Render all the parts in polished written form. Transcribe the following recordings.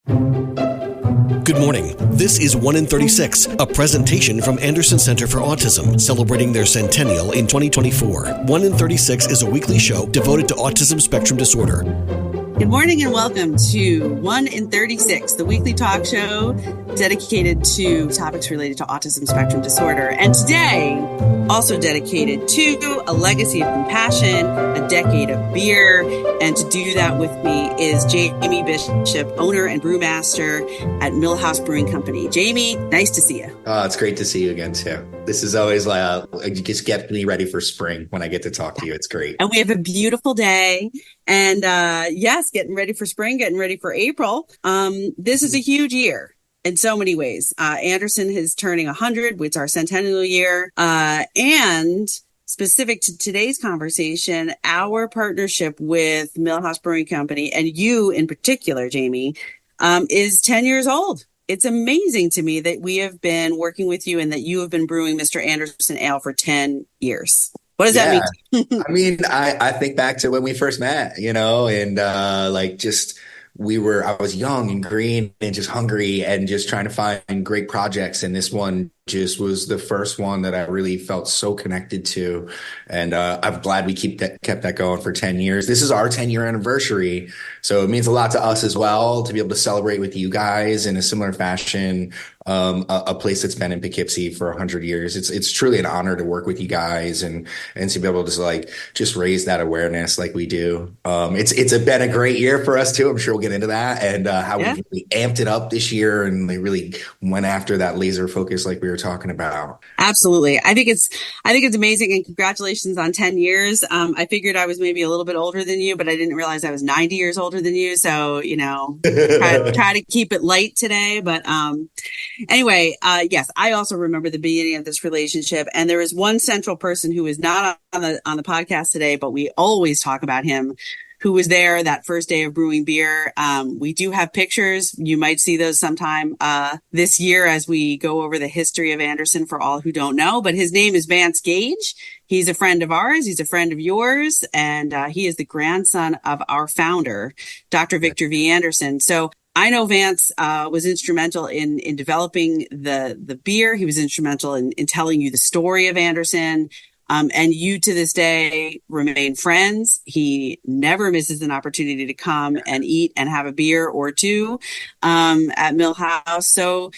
Good morning. This is 1 in 36, a presentation from Anderson Center for Autism, celebrating their centennial in 2024. 1 in 36 is a weekly show devoted to autism spectrum disorder. Good morning and welcome to 1 in 36, the weekly talk show dedicated to topics related to autism spectrum disorder. And today, also dedicated to a legacy of compassion, a decade of beer. And to do that with me is Jamie Bishop, owner and brewmaster at Millhouse Brewing Company. Jamie, nice to see you. Oh, it's great to see you again, too. This is always it just gets me ready for spring when I get to talk to you. It's great. And we have a beautiful day. And yes, getting ready for spring, getting ready for April. This is a huge year in so many ways. Anderson is turning 100, which is our centennial year. And specific to today's conversation, our partnership with Millhouse Brewing Company, and you in particular, Jamie, is 10 years old. It's amazing to me that we have been working with you and that you have been brewing Mr. Anderson Ale for 10 years. What does that mean? I mean, I think back to when we first met, and I was young and green and just hungry and just trying to find great projects. And this one just was the first one that I really felt so connected to. And I'm glad we kept that going for 10 years. This is our 10-year anniversary. So it means a lot to us as well to be able to celebrate with you guys in a similar fashion. A place that's been in Poughkeepsie for 100 years. It's truly an honor to work with you guys and to be able to just raise that awareness like we do. It's been a great year for us too. I'm sure we'll get into that and how we really amped it up this year and they really went after that laser focus like we were talking about. Absolutely. I think it's amazing and congratulations on 10 years. I figured I was maybe a little bit older than you, but I didn't realize I was 90 years older than you. So, try to keep it light today. But anyway, yes, I also remember the beginning of this relationship. And there is one central person who is not on the podcast today, but we always talk about him, who was there that first day of brewing beer. We do have pictures. You might see those sometime this year as we go over the history of Anderson for all who don't know. But his name is Vance Gage. He's a friend of ours. He's a friend of yours. And he is the grandson of our founder, Dr. Victor V. Anderson. So I know Vance was instrumental in developing the beer. He was instrumental in telling you the story of Anderson. And you to this day remain friends. He never misses an opportunity to come and eat and have a beer or two at Millhouse. So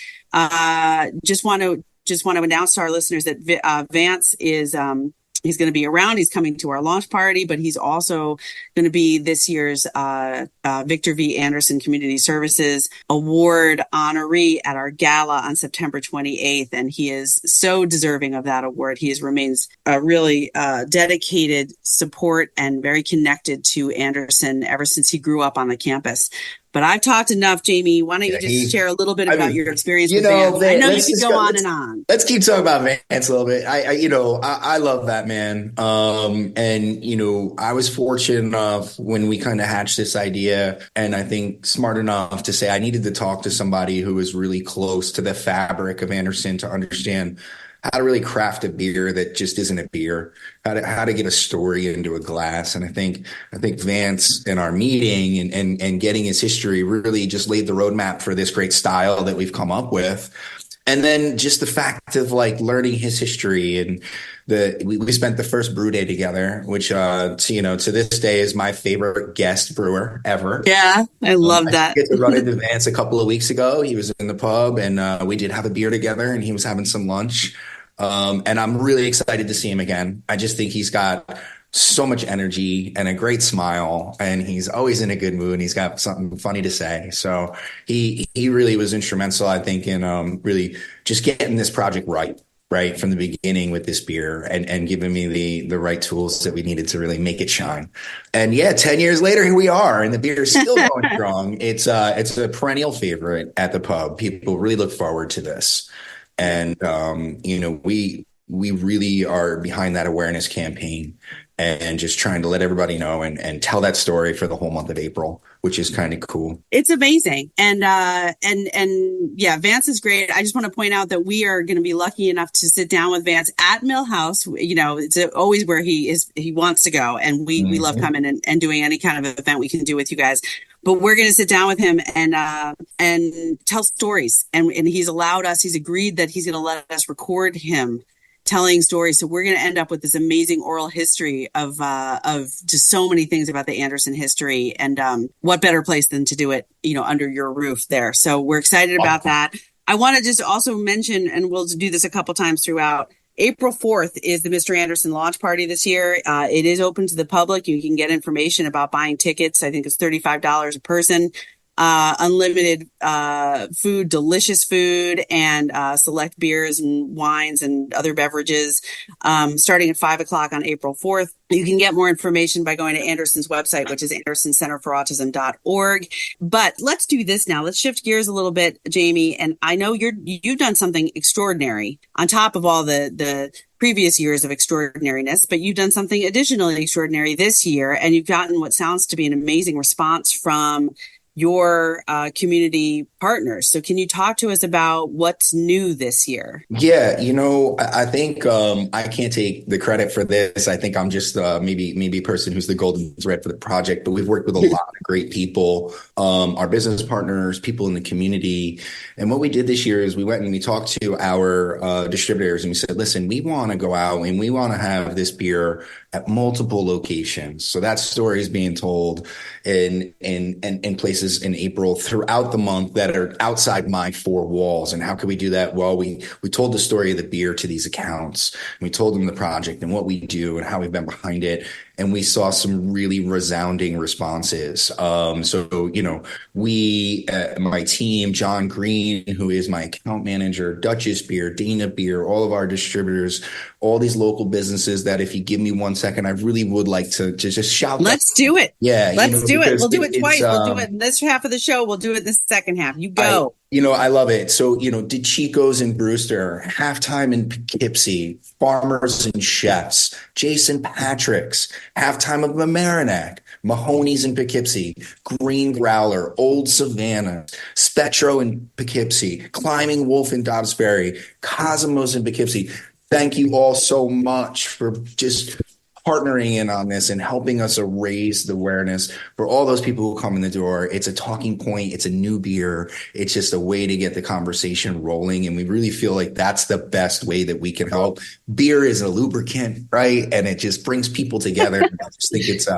just want to announce to our listeners that Vance is he's going to be around. He's coming to our launch party, but he's also going to be this year's Victor V. Anderson Community Services Award honoree at our gala on September 28th. And he is so deserving of that award. He remains a really dedicated support and very connected to Anderson ever since he grew up on the campus. But I've talked enough, Jamie. Why don't you just share a little bit about your experience with Vance? I know you could go on and on. Let's keep talking about Vance a little bit. I love that man. I was fortunate enough when we kind of hatched this idea, and I think smart enough to say I needed to talk to somebody who was really close to the fabric of Anderson to understand how to really craft a beer that just isn't a beer, how to get a story into a glass. And I think Vance in our meeting and getting his history really just laid the roadmap for this great style that we've come up with. And then just the fact of learning his history and we spent the first brew day together, which, to this day is my favorite guest brewer ever. Yeah, I love that. I get to run into Vance a couple of weeks ago. He was in the pub and we did have a beer together and he was having some lunch. And I'm really excited to see him again. I just think he's got so much energy and a great smile, and he's always in a good mood and he's got something funny to say. So he really was instrumental, I think, in really just getting this project right from the beginning with this beer and giving me the right tools that we needed to really make it shine. And 10 years later, here we are, and the beer is still going strong. It's a perennial favorite at the pub. People really look forward to this. And, we really are behind that awareness campaign and just trying to let everybody know and tell that story for the whole month of April, which is kind of cool. It's amazing. And Vance is great. I just want to point out that we are going to be lucky enough to sit down with Vance at Millhouse. It's always where he wants to go. And we love coming and doing any kind of event we can do with you guys. but we're going to sit down with him and tell stories. And he's agreed that he's going to let us record him telling stories. So we're going to end up with this amazing oral history of just so many things about the Anderson history. And what better place than to do it, under your roof there. So we're excited about that. I want to just also mention, and we'll do this a couple times throughout, April 4th is the Mr. Anderson launch party this year. It is open to the public. You can get information about buying tickets. I think it's $35 a person. Unlimited food, delicious food, and select beers and wines and other beverages, starting at 5:00 on April 4th. You can get more information by going to Anderson's website, which is andersoncenterforautism.org. But let's do this now. Let's shift gears a little bit, Jamie. And I know you've done something extraordinary on top of all the previous years of extraordinariness, but you've done something additionally extraordinary this year, and you've gotten what sounds to be an amazing response from your community partners. So can you talk to us about what's new this year? Yeah, I think I can't take the credit for this. I think I'm just maybe a person who's the golden thread for the project, but we've worked with a lot of great people, our business partners, people in the community. And what we did this year is we went and we talked to our distributors and we said, listen, we want to go out and we want to have this beer at multiple locations. So that story is being told in places in April throughout the month that are outside my four walls. And how could we do that? Well, we told the story of the beer to these accounts. We told them the project and what we do and how we've been behind it. And we saw some really resounding responses. We, my team, John Green, who is my account manager, Duchess Beer, Dana Beer, all of our distributors, all these local businesses that if you give me 1 second, I really would like to just shout. Let's do it. Yeah. Let's do it. We'll do it twice. We'll do it in this half of the show. We'll do it in the second half. You go. I love it. So, DeChico's in Brewster, Halftime in Poughkeepsie, Farmers and Chefs, Jason Patrick's, Halftime of Mamaroneck, Mahoney's in Poughkeepsie, Green Growler, Old Savannah, Spetro in Poughkeepsie, Climbing Wolf in Dobbs Ferry, Cosmos in Poughkeepsie. Thank you all so much for just partnering in on this and helping us raise the awareness for all those people who come in the door. It's a talking point. It's a new beer. It's just a way to get the conversation rolling. And we really feel like that's the best way that we can help. Beer is a lubricant, right? And it just brings people together. I just think it's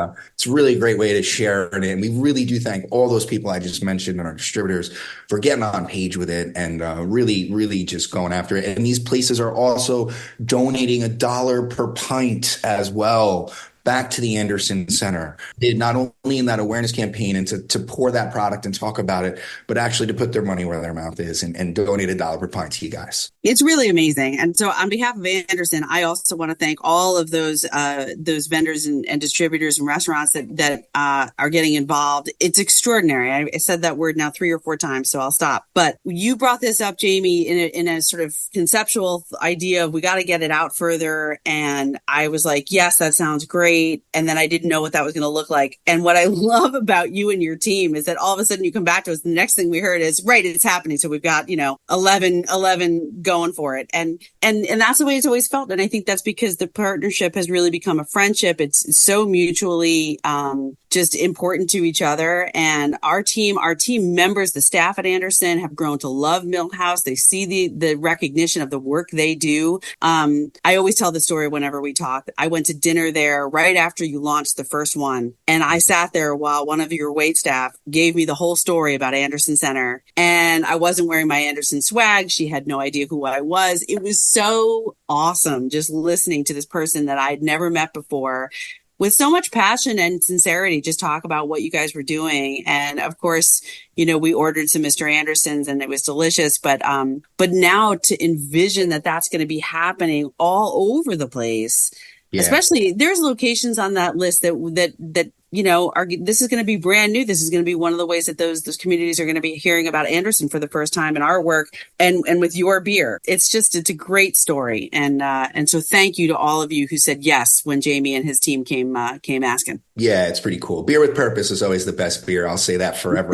really a great way to share it. And we really do thank all those people I just mentioned and our distributors for getting on page with it and really, really just going after it. And these places are also donating $1 per pint as well back to the Anderson Center, not only in that awareness campaign and to pour that product and talk about it, but actually to put their money where their mouth is and donate $1 per pint to you guys. It's really amazing. And so on behalf of Anderson, I also want to thank all of those vendors and distributors and restaurants that are getting involved. It's extraordinary. I said that word now 3 or 4 times, so I'll stop. But you brought this up, Jamie, in a sort of conceptual idea of we got to get it out further. And I was like, yes, that sounds great. And then I didn't know what that was going to look like. And what I love about you and your team is that all of a sudden you come back to us. The next thing we heard is, right, it's happening. So we've got, 11 going for it. And that's the way it's always felt. And I think that's because the partnership has really become a friendship. It's so mutually, just important to each other. And our team members, the staff at Anderson have grown to love Millhouse. They see the recognition of the work they do. I always tell the story whenever we talk. I went to dinner there right after you launched the first one. And I sat there while one of your wait staff gave me the whole story about Anderson Center. And I wasn't wearing my Anderson swag. She had no idea who I was. It was so awesome just listening to this person that I'd never met before with so much passion and sincerity, just talk about what you guys were doing. And of course, we ordered some Mr. Anderson's and it was delicious, but now to envision that that's going to be happening all over the place. Yeah. Especially there's locations on that list that this is going to be brand new. This is going to be one of the ways that those communities are going to be hearing about Anderson for the first time in our work and with your beer. It's a great story. And so thank you to all of you who said yes when Jamie and his team came asking. Yeah, it's pretty cool. Beer with purpose is always the best beer. I'll say that forever.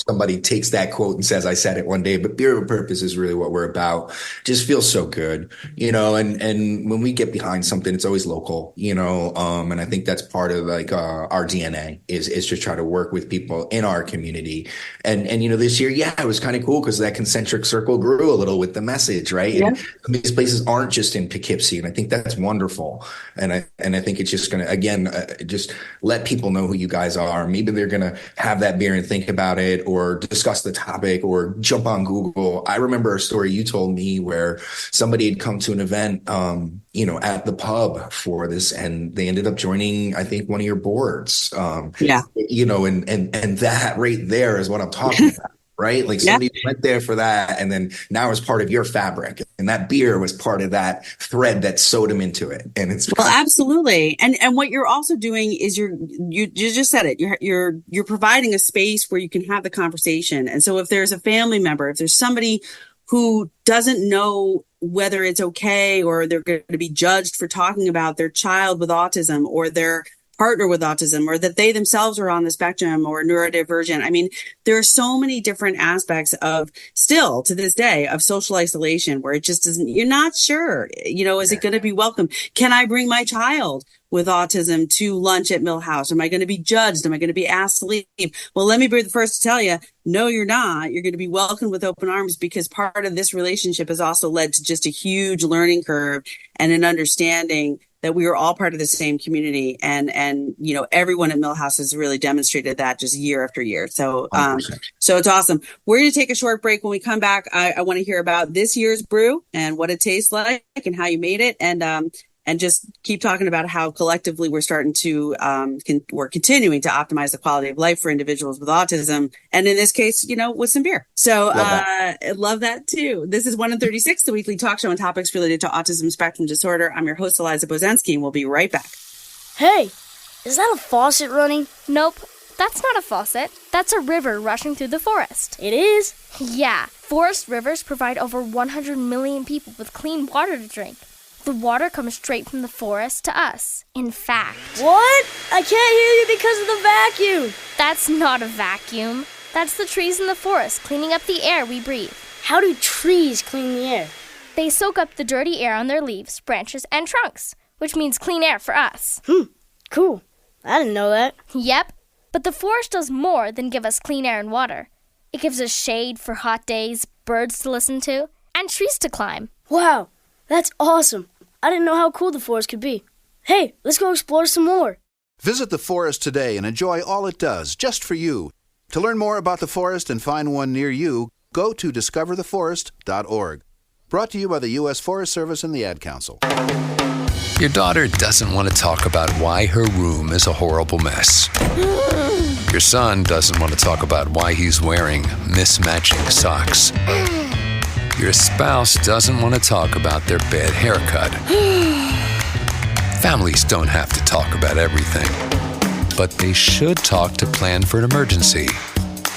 Somebody takes that quote and says, I said it one day, but beer with purpose is really what we're about. Just feels so good, and when we get behind something, it's always local, and I think that's part of our DNA DNA is to try to work with people in our community. And this year, it was kind of cool because that concentric circle grew a little with the message, right? Yeah. And these places aren't just in Poughkeepsie, and I think that's wonderful. And I think it's just going to, again, just let people know who you guys are. Maybe they're going to have that beer and think about it, or discuss the topic, or jump on Google. I remember a story you told me where somebody had come to an event, at the pub for this, and they ended up joining, I think, one of your boards. And that right there is what I'm talking about. Right? Like somebody went there for that, and then now it's part of your fabric, and that beer was part of that thread that sewed them into it. And it's absolutely. And what you're also doing is you just said it. You're providing a space where you can have the conversation. And so if there's a family member, if there's somebody who doesn't know whether it's okay, or they're going to be judged for talking about their child with autism, or their partner with autism, or that they themselves are on the spectrum or neurodivergent. I mean, there are so many different aspects of, still to this day, of social isolation, where it just isn't, you're not sure, is it going to be welcome? Can I bring my child with autism to lunch at Millhouse? Am I going to be judged? Am I going to be asked to leave? Well, let me be the first to tell you, no, you're not. You're going to be welcomed with open arms, because part of this relationship has also led to just a huge learning curve and an understanding that we are all part of the same community. And everyone at Millhouse has really demonstrated that just year after year. So, so it's awesome. We're going to take a short break. When we come back, I want to hear about this year's brew and what it tastes like and how you made it. And just keep talking about how collectively we're starting to, we're continuing to optimize the quality of life for individuals with autism. And in this case, with some beer. So, I love that too. This is 1 in 36, the weekly talk show on topics related to autism spectrum disorder. I'm your host, Eliza Bozensky, and we'll be right back. Hey, is that a faucet running? Nope, that's not a faucet. That's a river rushing through the forest. It is? Yeah, forest rivers provide over 100 million people with clean water to drink. The water comes straight from the forest to us. In fact... What? I can't hear you because of the vacuum. That's not a vacuum. That's the trees in the forest cleaning up the air we breathe. How do trees clean the air? They soak up the dirty air on their leaves, branches, and trunks, which means clean air for us. Cool. I didn't know that. Yep. But the forest does more than give us clean air and water. It gives us shade for hot days, birds to listen to, and trees to climb. Wow. That's awesome. I didn't know how cool the forest could be. Hey, let's go explore some more. Visit the forest today and enjoy all it does, just for you. To learn more about the forest and find one near you, go to discovertheforest.org. Brought to you by the U.S. Forest Service and the Ad Council. Your daughter doesn't want to talk about why her room is a horrible mess. Your son doesn't want to talk about why he's wearing mismatching socks. Your spouse doesn't want to talk about their bad haircut. Families don't have to talk about everything, but they should talk to plan for an emergency.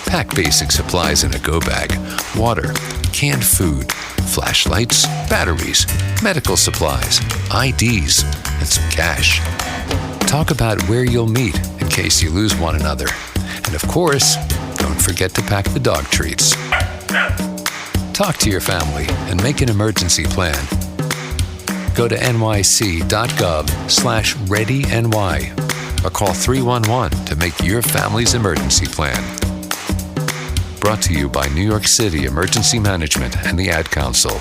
Pack basic supplies in a go bag: water, canned food, flashlights, batteries, medical supplies, IDs, and some cash. Talk about where you'll meet in case you lose one another. And of course, don't forget to pack the dog treats. Talk to your family and make an emergency plan. Go to nyc.gov/readyny or call 311 to make your family's emergency plan. Brought to you by New York City Emergency Management and the Ad Council.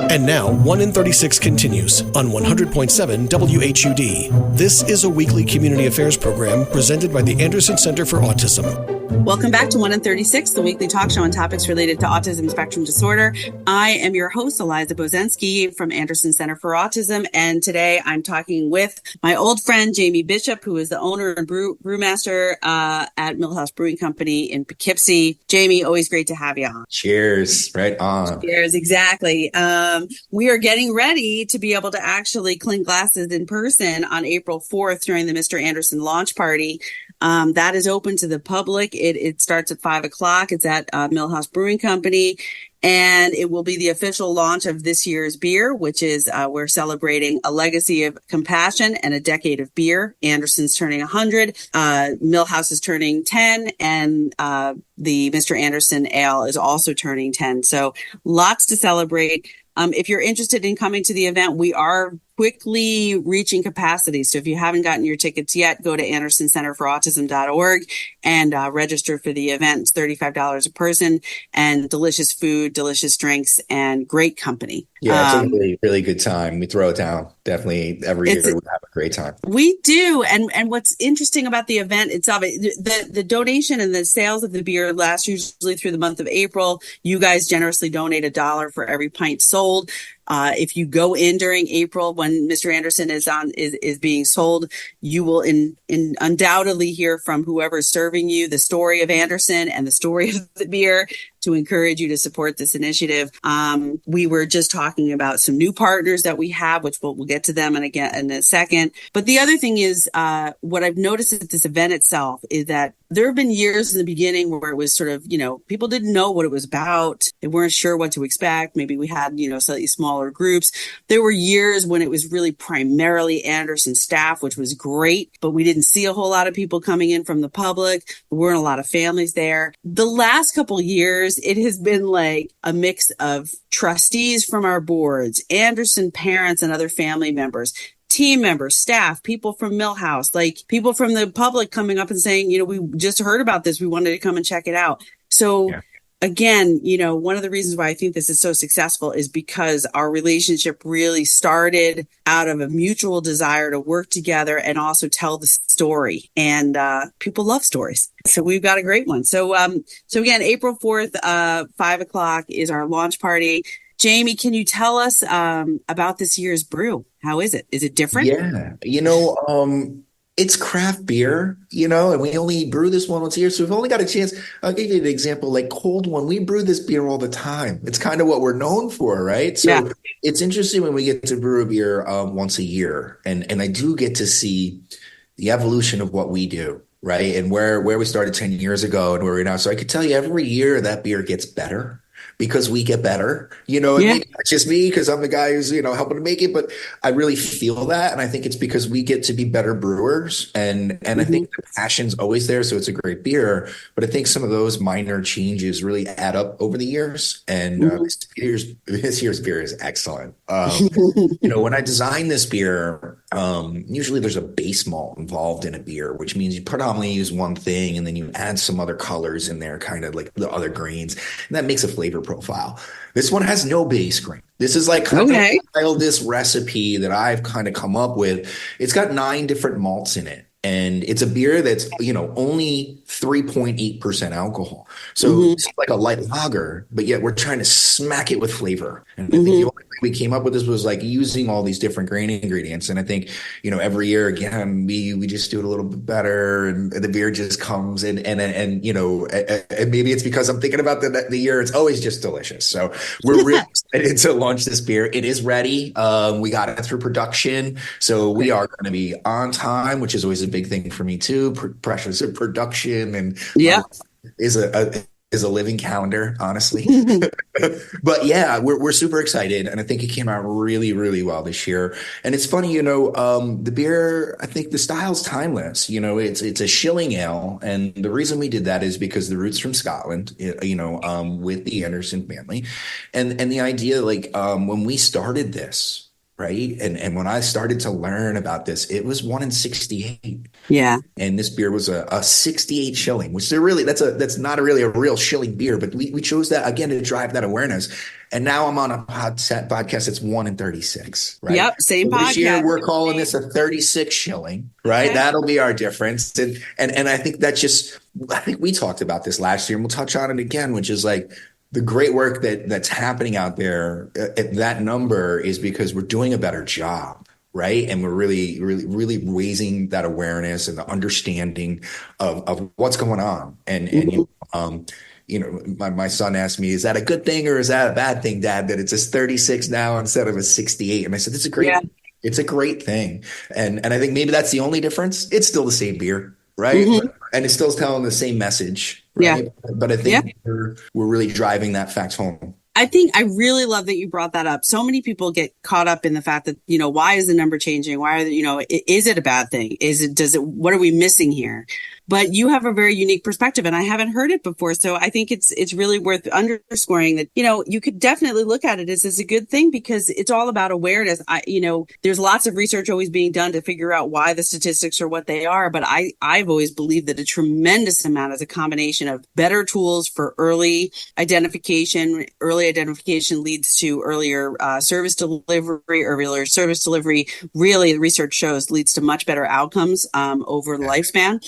And now, 1 in 36 continues on 100.7 WHUD. This is a weekly community affairs program presented by the Anderson Center for Autism. Welcome back to 1 in 36, the weekly talk show on topics related to autism spectrum disorder. I am your host, Eliza Bozensky from Anderson Center for Autism. And today I'm talking with my old friend, Jamie Bishop, who is the owner and brewmaster at Millhouse Brewing Company in Poughkeepsie. Jamie, always great to have you on. Cheers. Right on. Cheers. Exactly. We are getting ready to be able to actually clink glasses in person on April 4th during the Mr. Anderson launch party. That is open to the public. It starts at 5 o'clock. It's at Millhouse Brewing Company. And it will be the official launch of this year's beer, which is we're celebrating a legacy of compassion and a decade of beer. Anderson's turning 100, Millhouse is turning 10, and the Mr. Anderson Ale is also turning 10. So lots to celebrate. If you're interested in coming to the event, we are quickly reaching capacity. So if you haven't gotten your tickets yet, go to andersoncenterforautism.org and register for the event. It's $35 a person, and delicious food, delicious drinks, and great company. Yeah, it's a really, really good time. We throw it down. Definitely every year we have a great time. We do. And what's interesting about the event itself, the donation and the sales of the beer lasts usually through the month of April. You guys generously donate $1 for every pint sold. If you go in during April when Mr. Anderson is being sold, you will undoubtedly hear from whoever's serving you the story of Anderson and the story of the beer to encourage you to support this initiative. We were just talking about some new partners that we have, which we'll get to them in a second. But the other thing is, what I've noticed at this event itself is that there have been years in the beginning where it was sort of, people didn't know what it was about. They weren't sure what to expect. Maybe we had, slightly smaller groups. There were years when it was really primarily Anderson staff, which was great, but we didn't see a whole lot of people coming in from the public. There weren't a lot of families there. The last couple of years, it has been like a mix of trustees from our boards, Anderson parents and other family members, team members, staff, people from Millhouse, like people from the public coming up and saying, we just heard about this. We wanted to come and check it out. So again, one of the reasons why I think this is so successful is because our relationship really started out of a mutual desire to work together and also tell the story. And people love stories. So we've got a great one. So again, April 4th, 5:00 is our launch party. Jamie, can you tell us about this year's brew? How is it? Is it different? Yeah. It's craft beer, and we only brew this one once a year. So we've only got a chance. I'll give you an example, like Cold One. We brew this beer all the time. It's kind of what we're known for, right? So It's interesting when we get to brew a beer once a year. And I do get to see the evolution of what we do, right? And where we started 10 years ago and where we're now. So I could tell you every year that beer gets better, because we get better, and maybe not just me, because I'm the guy who's, helping to make it, but I really feel that. And I think it's because we get to be better brewers, and I think the passion's always there. So it's a great beer, but I think some of those minor changes really add up over the years. And this year's beer is excellent. When I design this beer, usually there's a base malt involved in a beer, which means you predominantly use one thing and then you add some other colors in there, kind of like the other grains, and that makes a flavor profile. This one has no base grain. This is like this recipe that I've kind of come up with. It's got 9 different malts in it. And it's a beer that's, only 3.8% alcohol. So it's like a light lager, but yet we're trying to smack it with flavor. And I think the only way we came up with this was like using all these different grain ingredients. And I think, every year again, we just do it a little bit better, and the beer just comes and maybe it's because I'm thinking about the year. It's always just delicious. So we're really excited to launch this beer. It is ready. We got it through production. So we are going to be on time, which is always a big thing for me too. Pressures of production and is a living calendar, honestly. But yeah, we're super excited, and I think it came out really, really well this year. And it's funny, the beer, I think the style's timeless. It's a shilling ale, and the reason we did that is because the roots from Scotland, with the Anderson family, and the idea, when we started this. Right. And when I started to learn about this, it was 1 in 68. Yeah. And this beer was a 68 shilling, which that's not really a real shilling beer, but we chose that again to drive that awareness. And now I'm on a podcast that's 1 in 36. Right. Yep. Same podcast. This year we're calling this a 36 shilling. Right. Okay. That'll be our difference. And I think I think we talked about this last year, and we'll touch on it again, which is like, the great work that's happening out there at that number is because we're doing a better job, right? And we're really, really, really raising that awareness and the understanding of what's going on. And my son asked me, is that a good thing or is that a bad thing, Dad, that it's a 36 now instead of a 68? And I said, it's a great thing. And I think maybe that's the only difference. It's still the same beer, right? And it's still telling the same message. Right? Yeah. But I think we're really driving that fact home. I think I really love that you brought that up. So many people get caught up in the fact that, why is the number changing? Why are is it a bad thing? What are we missing here? But you have a very unique perspective and I haven't heard it before. So I think it's really worth underscoring that, you could definitely look at it as a good thing because it's all about awareness. There's lots of research always being done to figure out why the statistics are what they are. But I've always believed that a tremendous amount is a combination of better tools for early identification. Early identification leads to earlier service delivery. Earlier service delivery, really, the research shows leads to much better outcomes over the lifespan.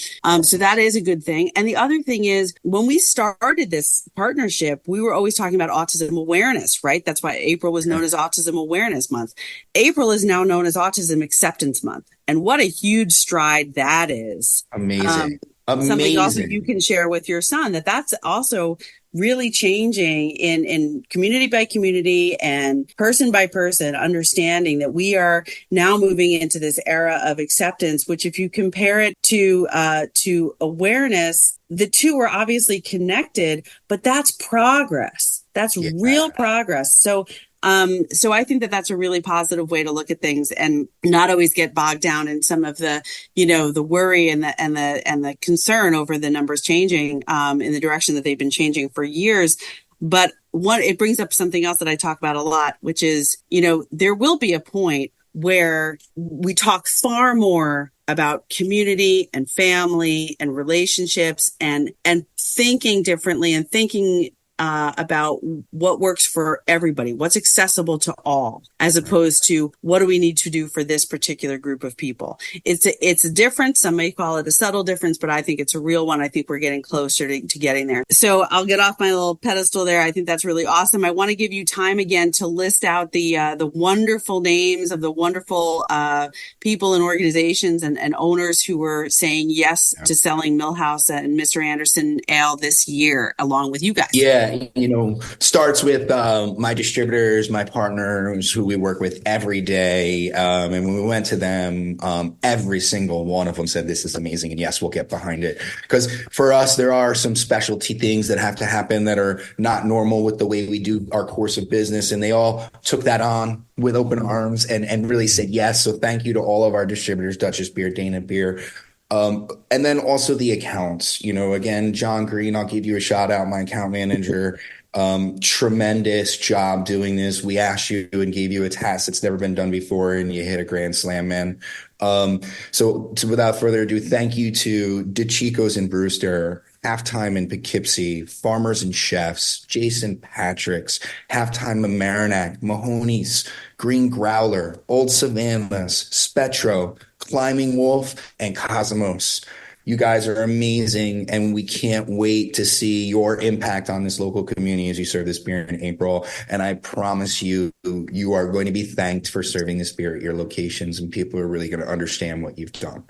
So that is a good thing. And the other thing is when we started this partnership, we were always talking about autism awareness, right? That's why April was known as Autism Awareness Month. April is now known as Autism Acceptance Month. And what a huge stride that is. Amazing. Something also you can share with your son that's also really changing in community by community and person by person, understanding that we are now moving into this era of acceptance, which if you compare it to awareness, the two are obviously connected, but that's progress. That's real progress. So I think that that's a really positive way to look at things and not always get bogged down in some of the, the worry and the concern over the numbers changing in the direction that they've been changing for years. But it brings up something else that I talk about a lot, which is, there will be a point where we talk far more about community and family and relationships and thinking differently and thinking about what works for everybody, what's accessible to all, as opposed to what do we need to do for this particular group of people. It's a difference. Some may call it a subtle difference, but I think it's a real one. I think we're getting closer to getting there. So I'll get off my little pedestal there. I think that's really awesome. I want to give you time again to list out the wonderful names of the wonderful people and organizations and owners who were saying yes to selling Millhouse and Mr. Anderson Ale this year, along with you guys. Yeah. Starts with my distributors, my partners who we work with every day. And when we went to them, every single one of them said, this is amazing. And yes, we'll get behind it. Because for us, there are some specialty things that have to happen that are not normal with the way we do our course of business. And they all took that on with open arms and really said yes. So thank you to all of our distributors, Duchess Beer, Dana Beer. And then also the accounts, again, John Green, I'll give you a shout out, my account manager, tremendous job doing this. We asked you and gave you a task that's never been done before and you hit a grand slam, man. So without further ado, thank you to DeChico's in Brewster, Halftime in Poughkeepsie, Farmers and Chefs, Jason Patrick's, Halftime in Merrimack, Mahoney's, Green Growler, Old Savannah's, Spetro, Climbing Wolf, and Cosmos. You guys are amazing, and we can't wait to see your impact on this local community as you serve this beer in April. And I promise you, you are going to be thanked for serving this beer at your locations, and people are really going to understand what you've done.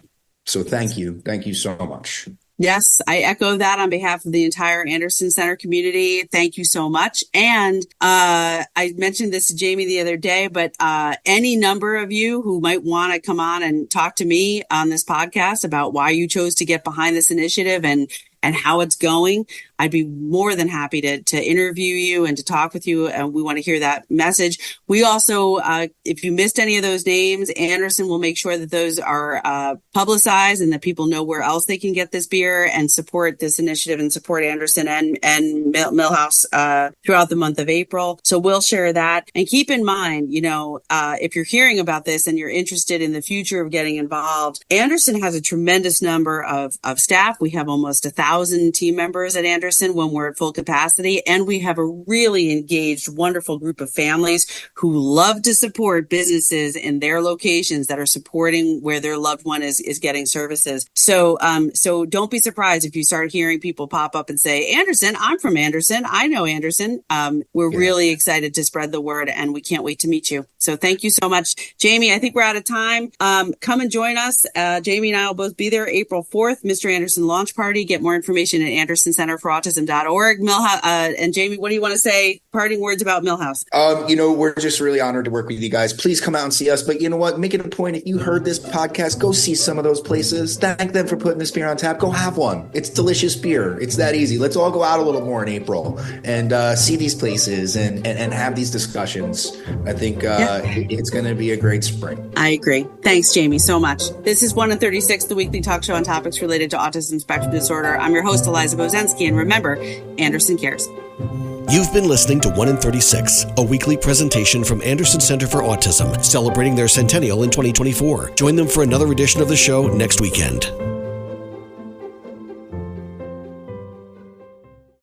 So thank you. Thank you so much. Yes, I echo that on behalf of the entire Anderson Center community. Thank you so much. And I mentioned this to Jamie the other day, but any number of you who might want to come on and talk to me on this podcast about why you chose to get behind this initiative and how it's going, I'd be more than happy to interview you and to talk with you. And we want to hear that message. We also, if you missed any of those names, Anderson will make sure that those are publicized and that people know where else they can get this beer and support this initiative and support Anderson and Millhouse throughout the month of April. So we'll share that. And keep in mind, if you're hearing about this and you're interested in the future of getting involved, Anderson has a tremendous number of staff. We have almost 1,000 team members at Anderson when we're at full capacity. And we have a really engaged, wonderful group of families who love to support businesses in their locations that are supporting where their loved one is getting services. So don't be surprised if you start hearing people pop up and say, Anderson, I'm from Anderson. I know Anderson. We're really excited to spread the word and we can't wait to meet you. So thank you so much. Jamie, I think we're out of time. Come and join us. Jamie and I will both be there April 4th, Mr. Anderson launch party. Get more information at Anderson Center for autism.org. Millhouse, and Jamie, what do you want to say? Parting words about Millhouse. We're just really honored to work with you guys. Please come out and see us. But you know what? Make it a point. If you heard this podcast, go see some of those places. Thank them for putting this beer on tap. Go have one. It's delicious beer. It's that easy. Let's all go out a little more in April and see these places and have these discussions. I think it's going to be a great spring. I agree. Thanks, Jamie, so much. This is 1 in 36, the weekly talk show on topics related to autism spectrum disorder. I'm your host, Eliza Bozensky, and remember, Anderson cares. You've been listening to 1 in 36, a weekly presentation from Anderson Center for Autism, celebrating their centennial in 2024. Join them for another edition of the show next weekend.